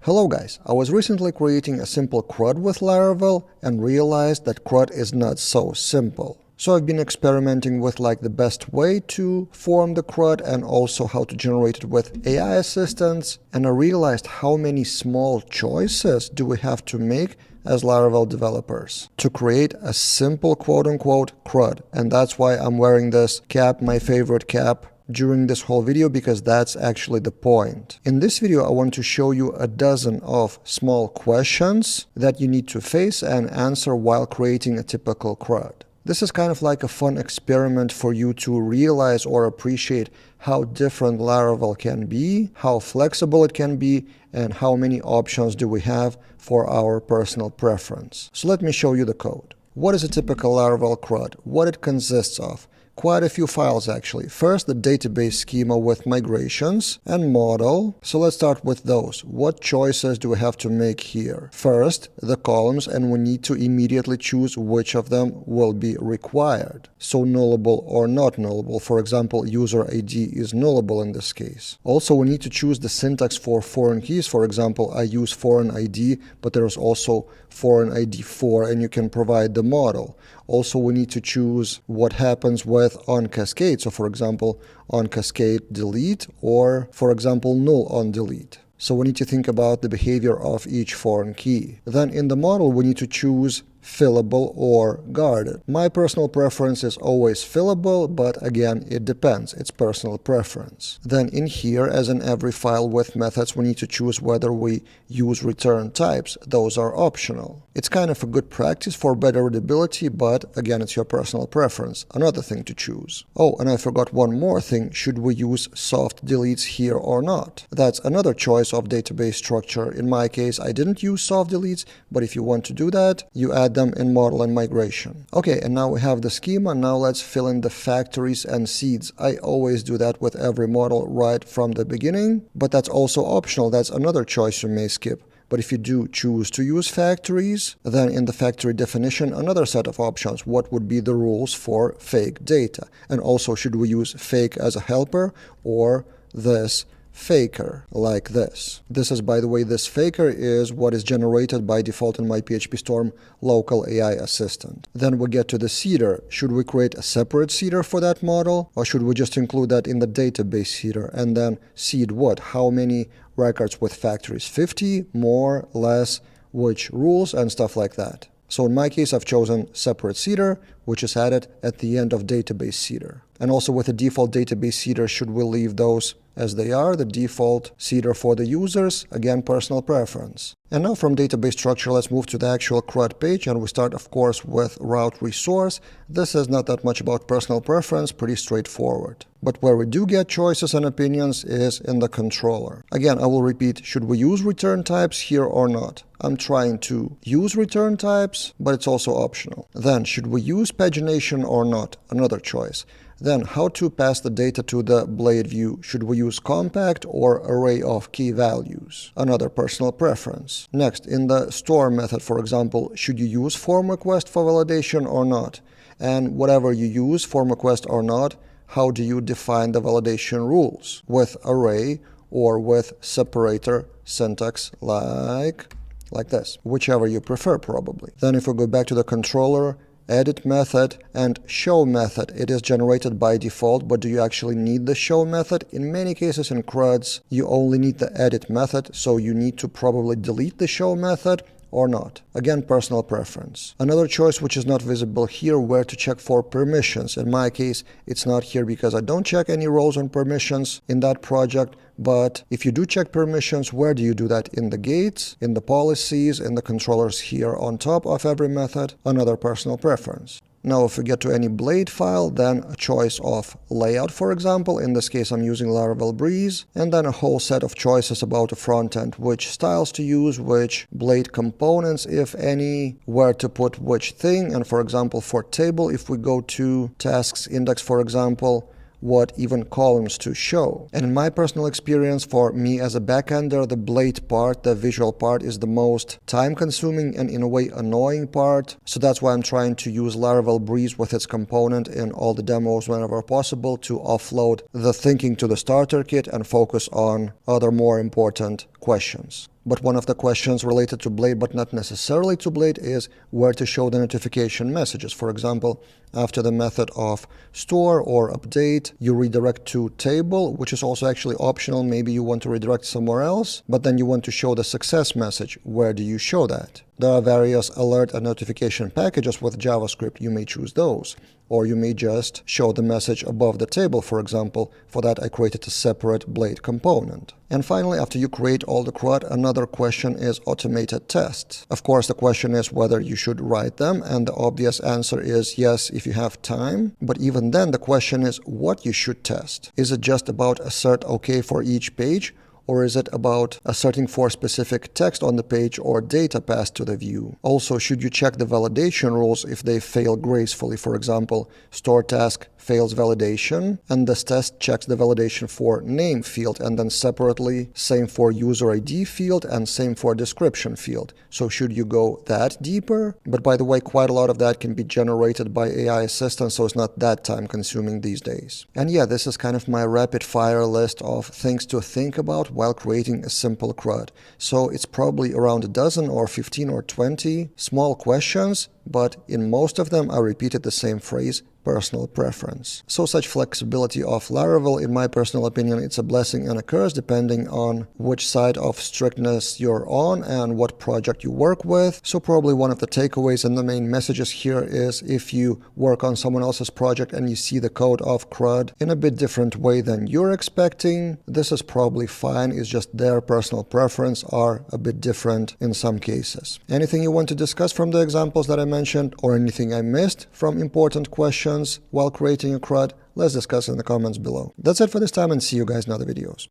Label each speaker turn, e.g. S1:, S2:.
S1: Hello guys, I was recently creating a simple CRUD with Laravel and realized that CRUD is not so simple. So I've been experimenting with the best way to form the CRUD and also how to generate it with AI assistants, and I realized how many small choices do we have to make as Laravel developers to create a simple quote-unquote CRUD. And that's why I'm wearing this cap, my favorite cap, during this whole video, because that's actually the point. In this video, I want to show you a dozen of small questions that you need to face and answer while creating a typical CRUD. This is kind of like a fun experiment for you to realize or appreciate how different Laravel can be, how flexible it can be, and how many options do we have for our personal preference. So let me show you the code. What is a typical Laravel CRUD? What it consists of? Quite a few files actually. First, the database schema with migrations and model. So let's start with those. What choices do we have to make here? First, the columns, and we need to immediately choose which of them will be required. So nullable or not nullable. For example, user ID is nullable in this case. Also, we need to choose the syntax for foreign keys. For example, I use foreign ID, but there's also foreign ID 4, and you can provide the model. Also, we need to choose what happens with on cascade. So for example, on cascade delete, or for example, null on delete. So we need to think about the behavior of each foreign key. Then in the model, we need to choose fillable or guarded. My personal preference is always fillable, but again, it depends. It's personal preference. Then in here, as in every file with methods, we need to choose whether we use return types. Those are optional. It's kind of a good practice for better readability, but again, it's your personal preference. Another thing to choose. Oh, and I forgot one more thing. Should we use soft deletes here or not? That's another choice of database structure. In my case, I didn't use soft deletes, but if you want to do that, you add them in model and migration. Okay, and now we have the schema. Now let's fill in the factories and seeds. I always do that with every model right from the beginning, but that's also optional. That's another choice you may skip. But if you do choose to use factories, then in the factory definition, another set of options. What would be the rules for fake data? And also, should we use fake as a helper or this faker like this? This is, by the way, this faker is what is generated by default in my PHP Storm local AI assistant. Then we get to the seeder. Should we create a separate seeder for that model, or should we just include that in the database seeder? And then seed what? How many records with factories? 50, more, less, which rules, and stuff like that. So in my case, I've chosen separate seeder, which is added at the end of database seeder. And also with the default database seeder, should we leave those as they are, the default seeder for the users? Again, personal preference. And now from database structure, let's move to the actual CRUD page, and we start, of course, with route resource. This is not that much about personal preference, pretty straightforward. But where we do get choices and opinions is in the controller. Again, I will repeat, should we use return types here or not? I'm trying to use return types, but it's also optional. Then, should we use pagination or not? Another choice. Then, how to pass the data to the blade view? Should we use compact or array of key values? Another personal preference. Next, in the store method, for example, should you use form request for validation or not? And whatever you use, form request or not, how do you define the validation rules? With array or with separator syntax like this, whichever you prefer probably. Then if we go back to the controller, edit method and show method. It is generated by default, but do you actually need the show method? In many cases in CRUDs, you only need the edit method, so you need to probably delete the show method or not. Again, personal preference. Another choice which is not visible here, where to check for permissions. In my case, it's not here because I don't check any roles on permissions in that project. But if you do check permissions, where do you do that? In the gates, in the policies, in the controllers here on top of every method? Another personal preference. Now, if we get to any blade file, then a choice of layout, for example. In this case, I'm using Laravel Breeze, and then a whole set of choices about the front end, which styles to use, which blade components, if any, where to put which thing. And for example, for table, if we go to tasks index, for example, what even columns to show. And in my personal experience, for me as a backender, the blade part, the visual part, is the most time-consuming and in a way annoying part. So that's why I'm trying to use Laravel Breeze with its component in all the demos whenever possible to offload the thinking to the starter kit and focus on other more important questions. But one of the questions related to Blade but not necessarily to Blade is where to show the notification messages. For example, after the method of store or update, you redirect to table, which is also actually optional. Maybe you want to redirect somewhere else, but then you want to show the success message. Where do you show that? There are various alert and notification packages with JavaScript. You may choose those. Or you may just show the message above the table, for example. For that, I created a separate Blade component. And finally, after you create all the CRUD, another question is automated tests. Of course, the question is whether you should write them, and the obvious answer is yes, if you have time. But even then, the question is what you should test. Is it just about assert OK for each page? Or is it about asserting for specific text on the page or data passed to the view? Also, should you check the validation rules if they fail gracefully? For example, store task fails validation, and this test checks the validation for name field, and then separately, same for user ID field and same for description field. So should you go that deeper? But by the way, quite a lot of that can be generated by AI assistants, so it's not that time consuming these days. And yeah, this is kind of my rapid fire list of things to think about while creating a simple CRUD. So it's probably around a dozen or 15 or 20 small questions, but in most of them I repeated the same phrase, personal preference. So such flexibility of Laravel, in my personal opinion, it's a blessing and a curse depending on which side of strictness you're on and what project you work with. So probably one of the takeaways and the main messages here is if you work on someone else's project and you see the code of CRUD in a bit different way than you're expecting, this is probably fine. It's just their personal preference are a bit different in some cases. Anything you want to discuss from the examples that I mentioned or anything I missed from important questions while creating a CRUD, let's discuss in the comments below. That's it for this time and see you guys in other videos.